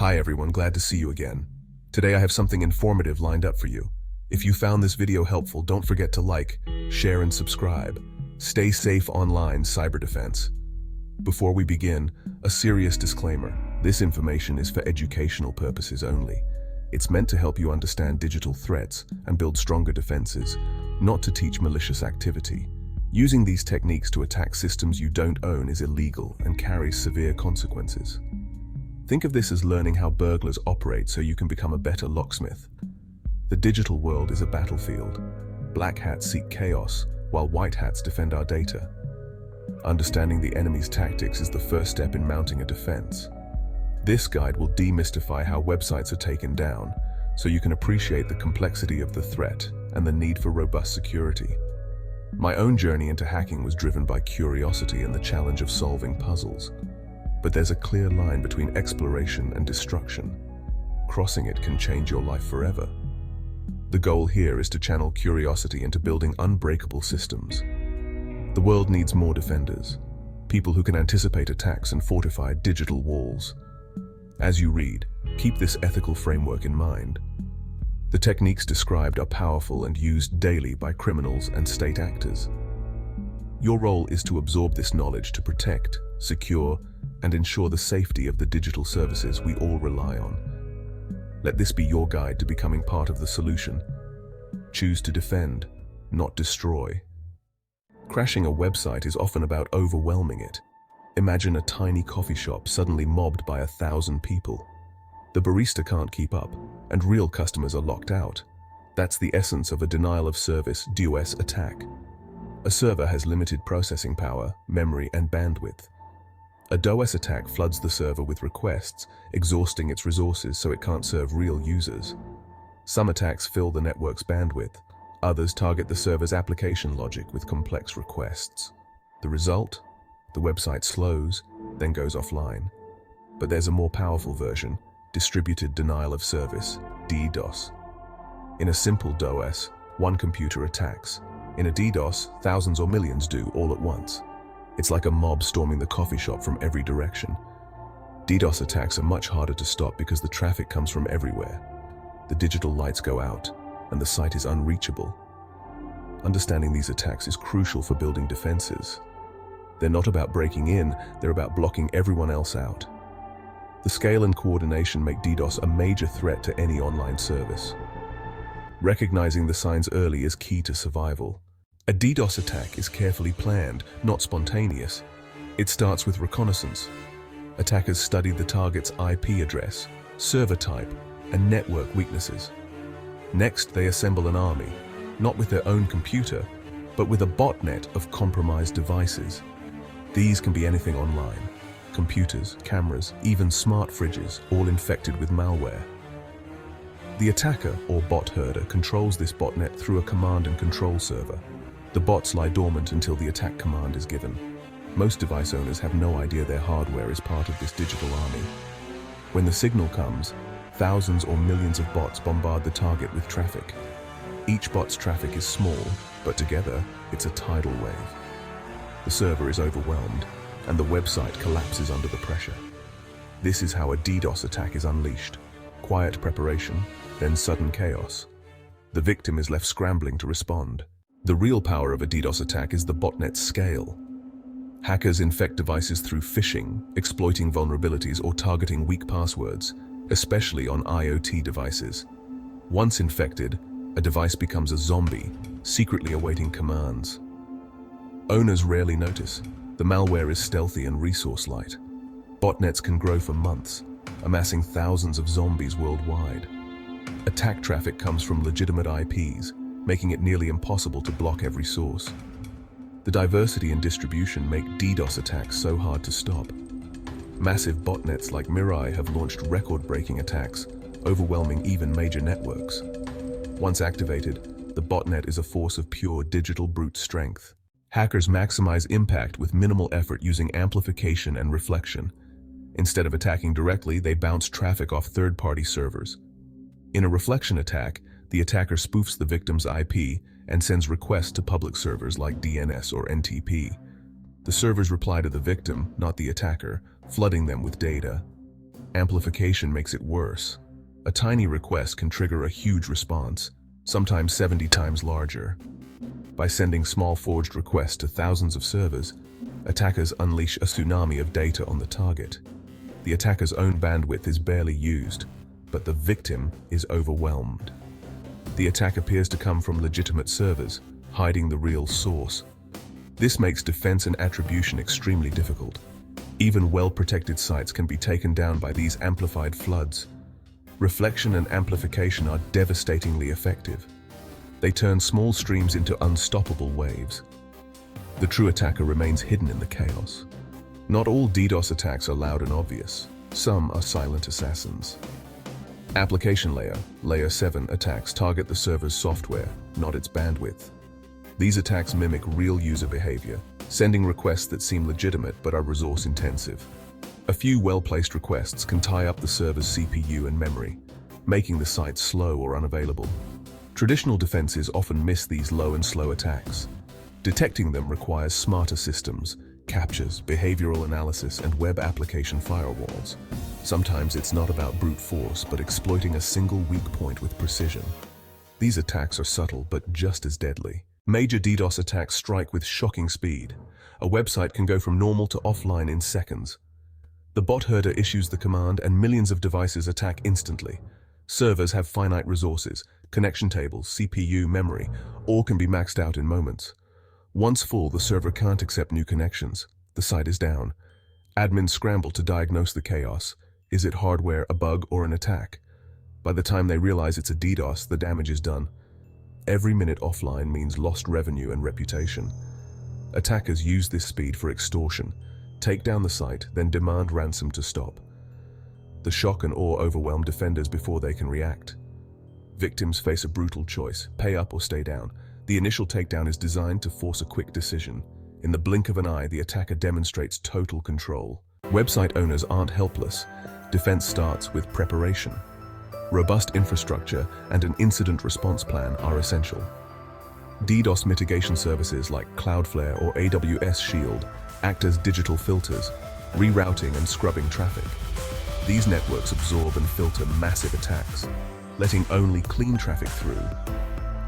Hi everyone, glad to see you again. Today I have something informative lined up for you. If you found this video helpful, don't forget to like, share, and subscribe. Stay safe online, cyber defense. Before we begin, a serious disclaimer. This information is for educational purposes only. It's meant to help you understand digital threats and build stronger defenses, not to teach malicious activity. Using these techniques to attack systems you don't own is illegal and carries severe consequences. Think of this as learning how burglars operate so you can become a better locksmith. The digital world is a battlefield. Black hats seek chaos, while white hats defend our data. Understanding the enemy's tactics is the first step in mounting a defense. This guide will demystify how websites are taken down, so you can appreciate the complexity of the threat and the need for robust security. My own journey into hacking was driven by curiosity and the challenge of solving puzzles. But there's a clear line between exploration and destruction. Crossing it can change your life forever. The goal here is to channel curiosity into building unbreakable systems. The world needs more defenders, people who can anticipate attacks and fortify digital walls. As you read, keep this ethical framework in mind. The techniques described are powerful and used daily by criminals and state actors. Your role is to absorb this knowledge to protect, secure, and ensure the safety of the digital services we all rely on. Let this be your guide to becoming part of the solution. Choose to defend, not destroy. Crashing a website is often about overwhelming it. Imagine a tiny coffee shop suddenly mobbed by 1,000 people. The barista can't keep up, and real customers are locked out. That's the essence of a denial of service DDoS attack. A server has limited processing power, memory, and bandwidth. A DDoS attack floods the server with requests, exhausting its resources so it can't serve real users. Some attacks fill the network's bandwidth. Others target the server's application logic with complex requests. The result? The website slows, then goes offline. But there's a more powerful version, distributed denial of service, DDoS. In a simple DOS, one computer attacks. In a DDoS, thousands or millions do all at once. It's like a mob storming the coffee shop from every direction. DDoS attacks are much harder to stop because the traffic comes from everywhere. The digital lights go out, and the site is unreachable. Understanding these attacks is crucial for building defenses. They're not about breaking in, they're about blocking everyone else out. The scale and coordination make DDoS a major threat to any online service. Recognizing the signs early is key to survival. A DDoS attack is carefully planned, not spontaneous. It starts with reconnaissance. Attackers study the target's IP address, server type, and network weaknesses. Next, they assemble an army, not with their own computer, but with a botnet of compromised devices. These can be anything online: computers, cameras, even smart fridges, all infected with malware. The attacker, or bot herder, controls this botnet through a command and control server. The bots lie dormant until the attack command is given. Most device owners have no idea their hardware is part of this digital army. When the signal comes, thousands or millions of bots bombard the target with traffic. Each bot's traffic is small, but together, it's a tidal wave. The server is overwhelmed, and the website collapses under the pressure. This is how a DDoS attack is unleashed. Quiet preparation, then sudden chaos. The victim is left scrambling to respond. The real power of a DDoS attack is the botnet's scale. Hackers infect devices through phishing, exploiting vulnerabilities, or targeting weak passwords, especially on IoT devices. Once infected, a device becomes a zombie, secretly awaiting commands. Owners rarely notice. The malware is stealthy and resource-light. Botnets can grow for months, amassing thousands of zombies worldwide. Attack traffic comes from legitimate IPs, making it nearly impossible to block every source. The diversity in distribution make DDoS attacks so hard to stop. Massive botnets like Mirai have launched record-breaking attacks, overwhelming even major networks. Once activated, the botnet is a force of pure digital brute strength. Hackers maximize impact with minimal effort using amplification and reflection. Instead of attacking directly, they bounce traffic off third-party servers. In a reflection attack, the attacker spoofs the victim's IP and sends requests to public servers like DNS or NTP. The servers reply to the victim, not the attacker, flooding them with data. Amplification makes it worse. A tiny request can trigger a huge response, sometimes 70 times larger. By sending small forged requests to thousands of servers, attackers unleash a tsunami of data on the target. The attacker's own bandwidth is barely used, but the victim is overwhelmed. The attack appears to come from legitimate servers, hiding the real source. This makes defense and attribution extremely difficult. Even well-protected sites can be taken down by these amplified floods. Reflection and amplification are devastatingly effective. They turn small streams into unstoppable waves. The true attacker remains hidden in the chaos. Not all DDoS attacks are loud and obvious. Some are silent assassins. Application layer, Layer 7 attacks target the server's software, not its bandwidth. These attacks mimic real user behavior, sending requests that seem legitimate but are resource-intensive. A few well-placed requests can tie up the server's CPU and memory, making the site slow or unavailable. Traditional defenses often miss these low and slow attacks. Detecting them requires smarter systems, captures, behavioral analysis, and web application firewalls. Sometimes it's not about brute force, but exploiting a single weak point with precision. These attacks are subtle but just as deadly. Major DDoS attacks strike with shocking speed. A website can go from normal to offline in seconds. The bot herder issues the command and millions of devices attack instantly. Servers have finite resources, connection tables, CPU, memory, all can be maxed out in moments. Once full, the server can't accept new connections. The site is down. Admins scramble to diagnose the chaos. Is it hardware, a bug, or an attack? By the time they realize it's a DDoS, the damage is done. Every minute offline means lost revenue and reputation. Attackers use this speed for extortion, take down the site, then demand ransom to stop. The shock and awe overwhelm defenders before they can react. Victims face a brutal choice, pay up or stay down. The initial takedown is designed to force a quick decision. In the blink of an eye, the attacker demonstrates total control. Website owners aren't helpless. Defense starts with preparation. Robust infrastructure and an incident response plan are essential. DDoS mitigation services like Cloudflare or AWS Shield act as digital filters, rerouting and scrubbing traffic. These networks absorb and filter massive attacks, letting only clean traffic through.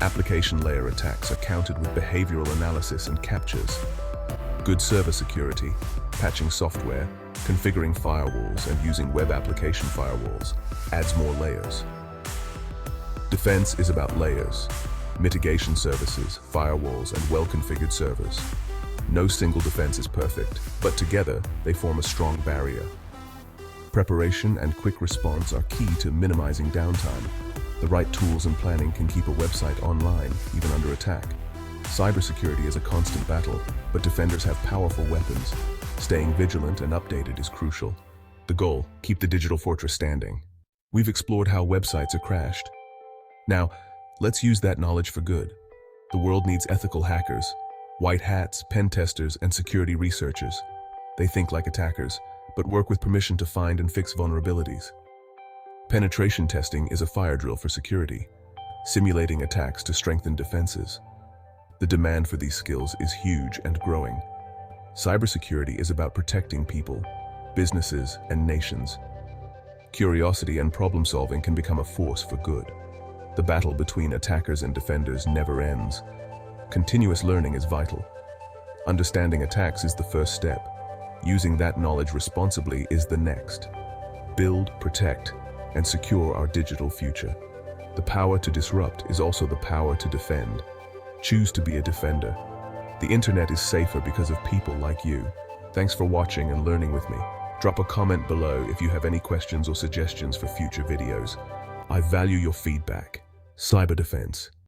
Application layer attacks are countered with behavioral analysis and captures. Good server security, patching software, configuring firewalls, and using web application firewalls adds more layers. Defense is about layers, mitigation services, firewalls, and well-configured servers. No single defense is perfect, but together they form a strong barrier. Preparation and quick response are key to minimizing downtime. The right tools and planning can keep a website online, even under attack. Cybersecurity is a constant battle, but defenders have powerful weapons. Staying vigilant and updated is crucial. The goal, keep the digital fortress standing. We've explored how websites are crashed. Now, let's use that knowledge for good. The world needs ethical hackers, white hats, pen testers, and security researchers. They think like attackers, but work with permission to find and fix vulnerabilities. Penetration testing is a fire drill for security, simulating attacks to strengthen defenses. The demand for these skills is huge and growing. Cybersecurity is about protecting people, businesses, and nations. Curiosity and problem-solving can become a force for good. The battle between attackers and defenders never ends. Continuous learning is vital. Understanding attacks is the first step. Using that knowledge responsibly is the next. Build, protect, and secure our digital future. The power to disrupt is also the power to defend. Choose to be a defender. The internet is safer because of people like you. Thanks for watching and learning with me. Drop a comment below if you have any questions or suggestions for future videos. I value your feedback. Cyber defense.